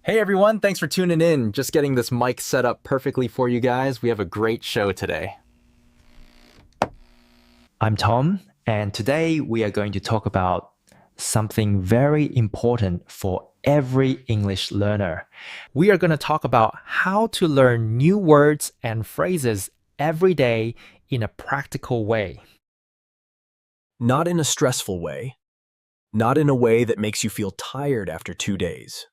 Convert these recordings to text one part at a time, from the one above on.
Hey everyone, thanks for tuning in. Just getting this mic set up perfectly for you guys. We have a great show today. I'm Tom, and today we are going to talk about something very important for every English learner. We are going to talk about how to learn new words and phrases every day in a practical way. Not in a stressful way. Not in a way that makes you feel tired after 2 days.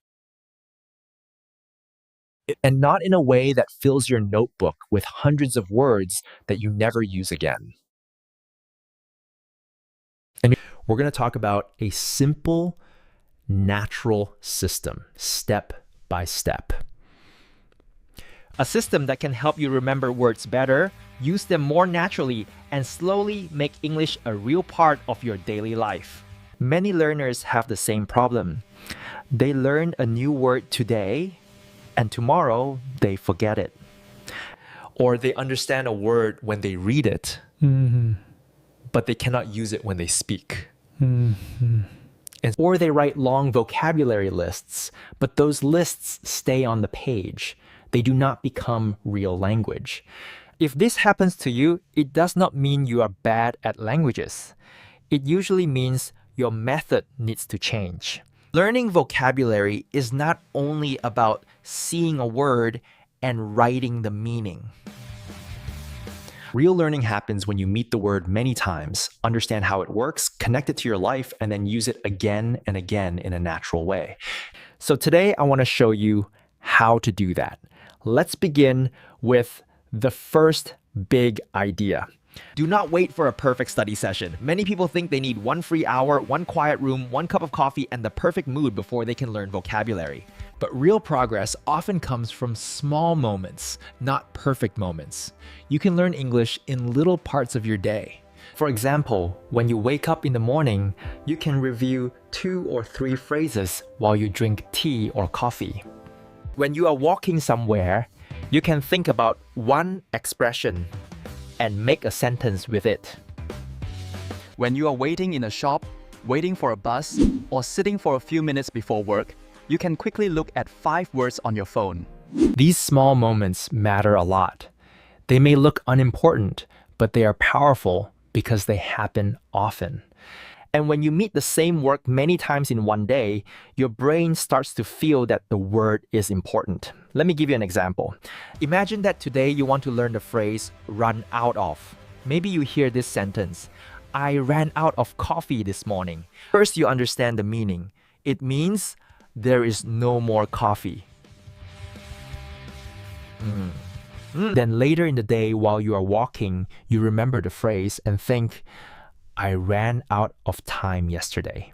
And not in a way that fills your notebook with hundreds of words that you never use again. And we're going to talk about a simple, natural system, step by step. A system that can help you remember words better, use them more naturally, and slowly make English a real part of your daily life. Many learners have the same problem. They learn a new word today, and tomorrow they forget it. Or they understand a word when they read it, but they cannot use it when they speak. Or they write long vocabulary lists, but those lists stay on the page. They do not become real language. If this happens to you, it does not mean you are bad at languages. It usually means your method needs to change. Learning vocabulary is not only about seeing a word and writing the meaning. Real learning happens when you meet the word many times, understand how it works, connect it to your life, and then use it again and again in a natural way. So today I want to show you how to do that. Let's begin with the first big idea. Do not wait for a perfect study session. Many people think they need one free hour, one quiet room, one cup of coffee, and the perfect mood before they can learn vocabulary. But real progress often comes from small moments, not perfect moments. You can learn English in little parts of your day. For example, when you wake up in the morning, you can review 2 or 3 phrases while you drink tea or coffee. When you are walking somewhere, you can think about one expression and make a sentence with it. When you are waiting in a shop, waiting for a bus, or sitting for a few minutes before work, you can quickly look at 5 words on your phone. These small moments matter a lot. They may look unimportant, but they are powerful because they happen often. And when you meet the same work many times in one day, your brain starts to feel that the word is important. Let me give you an example. Imagine that today you want to learn the phrase run out of. Maybe you hear this sentence, I ran out of coffee this morning. First, you understand the meaning. It means there is no more coffee. Then later in the day, while you are walking, you remember the phrase and think, I ran out of time yesterday.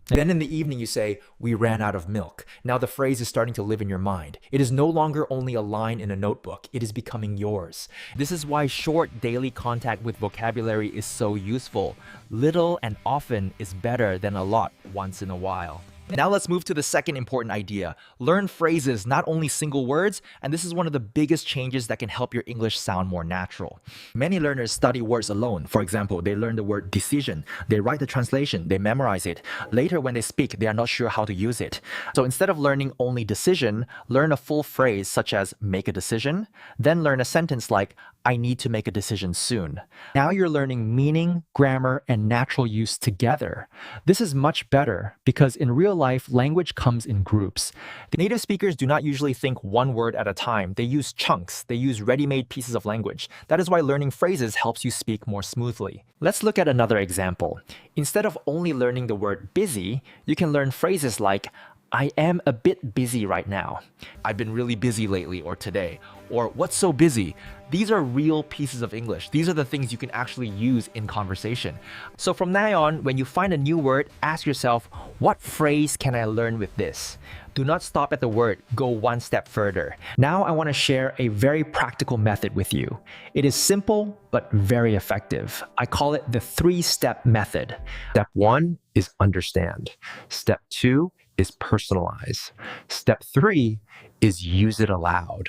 Then in the evening you say, we ran out of milk. Now the phrase is starting to live in your mind. It is no longer only a line in a notebook. It is becoming yours. This is why short daily contact with vocabulary is so useful. Little and often is better than a lot once in a while. Now let's move to the second important idea. Learn phrases, not only single words, and this is one of the biggest changes that can help your English sound more natural. Many learners study words alone. For example, they learn the word decision, they write the translation, they memorize it. Later when they speak, they are not sure how to use it. So instead of learning only decision, learn a full phrase such as make a decision, then learn a sentence like I need to make a decision soon. Now you're learning meaning, grammar, and natural use together. This is much better because in real life, language comes in groups. The native speakers do not usually think one word at a time. They use chunks. They use ready-made pieces of language. That is why learning phrases helps you speak more smoothly. Let's look at another example. Instead of only learning the word busy, you can learn phrases like I am a bit busy right now. I've been really busy lately or today. Or what's so busy? These are real pieces of English. These are the things you can actually use in conversation. So from now on, when you find a new word, ask yourself, what phrase can I learn with this? Do not stop at the word, go one step further. Now I want to share a very practical method with you. It is simple, but very effective. I call it the 3-step method. Step 1 is understand. Step 2 is personalize. Step 3 is use it aloud.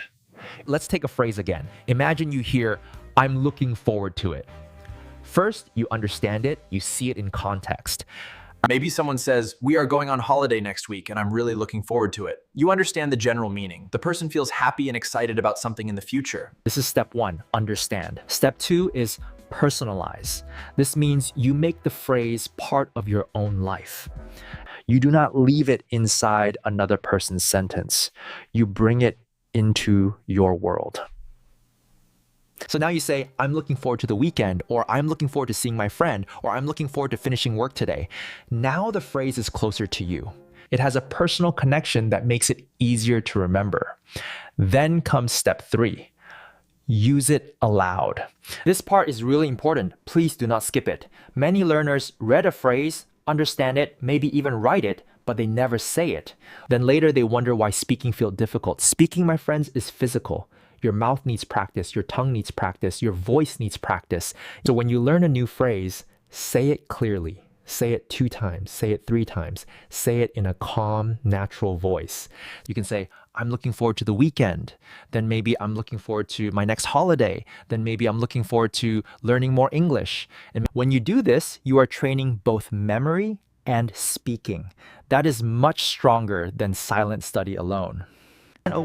Let's take a phrase again. Imagine you hear, I'm looking forward to it. First, you understand it, you see it in context. Maybe someone says, "We are going on holiday next week and I'm really looking forward to it." You understand the general meaning. The person feels happy and excited about something in the future. This is step 1, understand. Step 2 is personalize. This means you make the phrase part of your own life. You do not leave it inside another person's sentence. You bring it into your world. So now you say, I'm looking forward to the weekend, or I'm looking forward to seeing my friend, or I'm looking forward to finishing work today. Now the phrase is closer to you. It has a personal connection that makes it easier to remember. Then comes step 3. Use it aloud. This part is really important. Please do not skip it. Many learners read a phrase, understand it, maybe even write it, but they never say it. Then later they wonder why speaking feels difficult. Speaking, my friends, is physical. Your mouth needs practice, your tongue needs practice, your voice needs practice. So when you learn a new phrase, say it clearly. Say it 2 times, say it 3 times, say it in a calm, natural voice. You can say, I'm looking forward to the weekend. Then maybe I'm looking forward to my next holiday. Then maybe I'm looking forward to learning more English. And when you do this, you are training both memory and speaking. That is much stronger than silent study alone. Now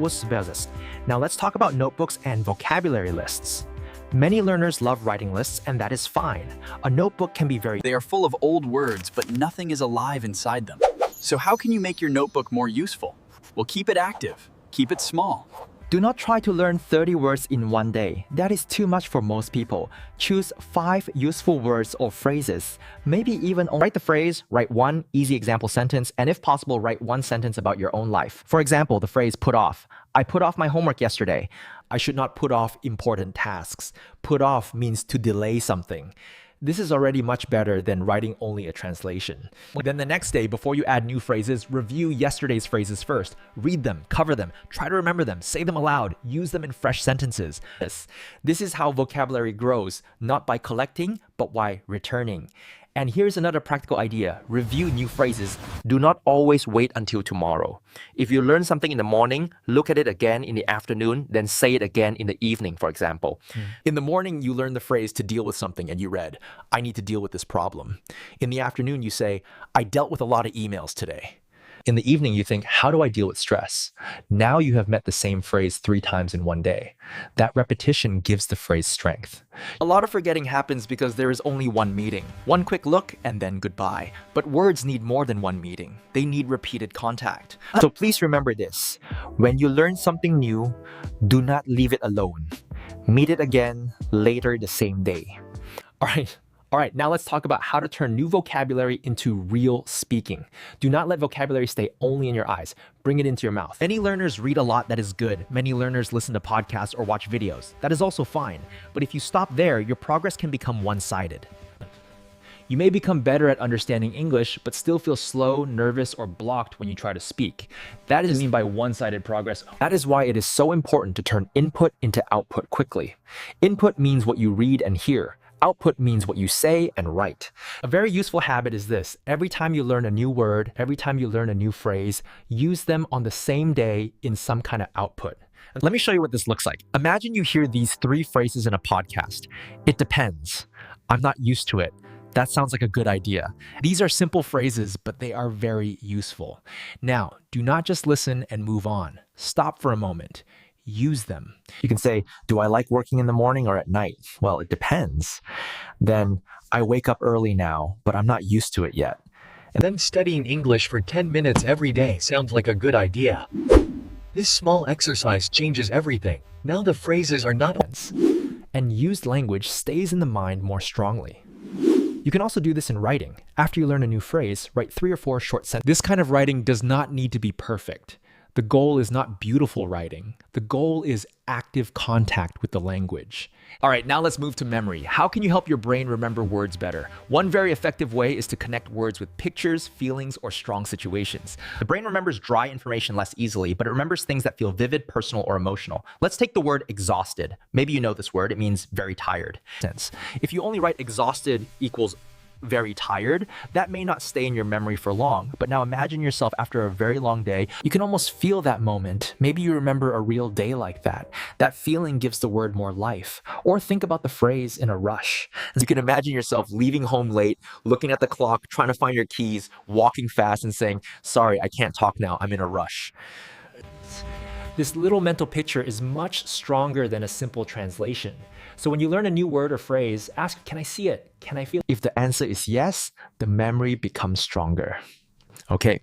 let's talk about notebooks and vocabulary lists. Many learners love writing lists, and that is fine. A notebook can be very... They are full of old words, but nothing is alive inside them. So how can you make your notebook more useful? Well, keep it active. Keep it small. Do not try to learn 30 words in one day. That is too much for most people. Choose 5 useful words or phrases. Maybe even write the phrase, write 1 easy example sentence, and if possible, write 1 sentence about your own life. For example, the phrase put off. I put off my homework yesterday. I should not put off important tasks. Put off means to delay something. This is already much better than writing only a translation. Then the next day, before you add new phrases, review yesterday's phrases first. Read them, cover them, try to remember them, say them aloud, use them in fresh sentences. This is how vocabulary grows, not by collecting, but by returning. And here's another practical idea. Review new phrases. Do not always wait until tomorrow. If you learn something in the morning, look at it again in the afternoon, then say it again in the evening, for example. In the morning, you learn the phrase to deal with something and you read, I need to deal with this problem. In the afternoon, you say, I dealt with a lot of emails today. In the evening, you think, how do I deal with stress? Now you have met the same phrase 3 times in one day. That repetition gives the phrase strength. A lot of forgetting happens because there is only one meeting. One quick look and then goodbye. But words need more than one meeting. They need repeated contact. So please remember this. When you learn something new, do not leave it alone. Meet it again later the same day. All right, now let's talk about how to turn new vocabulary into real speaking. Do not let vocabulary stay only in your eyes. Bring it into your mouth. Many learners read a lot, that is good. Many learners listen to podcasts or watch videos. That is also fine. But if you stop there, your progress can become one-sided. You may become better at understanding English, but still feel slow, nervous, or blocked when you try to speak. That is what I mean by one-sided progress. That is why it is so important to turn input into output quickly. Input means what you read and hear. Output means what you say and write. A very useful habit is this. Every time you learn a new word, every time you learn a new phrase, use them on the same day in some kind of output. Let me show you what this looks like. Imagine you hear these 3 phrases in a podcast. It depends. I'm not used to it. That sounds like a good idea. These are simple phrases, but they are very useful. Now, do not just listen and move on. Stop for a moment. Use them. You can say, do I like working in the morning or at night? Well, it depends. Then, I wake up early now, but I'm not used to it yet. And then studying English for 10 minutes every day sounds like a good idea. This small exercise changes everything. Now the phrases are not... And used language stays in the mind more strongly. You can also do this in writing. After you learn a new phrase, write 3 or 4 short sentences. This kind of writing does not need to be perfect. The goal is not beautiful writing. The goal is active contact with the language. All right, now let's move to memory. How can you help your brain remember words better? One very effective way is to connect words with pictures, feelings, or strong situations. The brain remembers dry information less easily, but it remembers things that feel vivid, personal, or emotional. Let's take the word exhausted. Maybe you know this word. It means very tired. If you only write exhausted equals very tired, that may not stay in your memory for long. But now imagine yourself after a very long day. You can almost feel that moment. Maybe you remember a real day like that. That feeling gives the word more life. Or think about the phrase in a rush. You can imagine yourself leaving home late, looking at the clock, trying to find your keys, walking fast and saying, sorry, I can't talk now, I'm in a rush. This little mental picture is much stronger than a simple translation. So when you learn a new word or phrase, ask, can I see it? Can I feel it? If the answer is yes, the memory becomes stronger. Okay,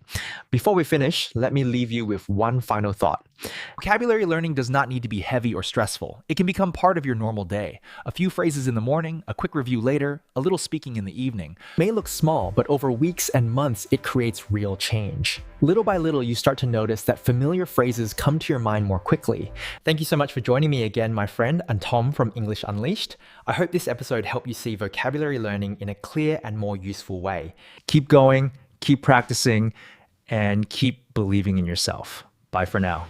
before we finish, let me leave you with one final thought. Vocabulary learning does not need to be heavy or stressful. It can become part of your normal day. A few phrases in the morning, a quick review later, a little speaking in the evening. It may look small, but over weeks and months, it creates real change. Little by little, you start to notice that familiar phrases come to your mind more quickly. Thank you so much for joining me again, my friend, and Tom from English Unleashed. I hope this episode helped you see vocabulary learning in a clear and more useful way. Keep going, keep practicing, and keep believing in yourself. Bye for now.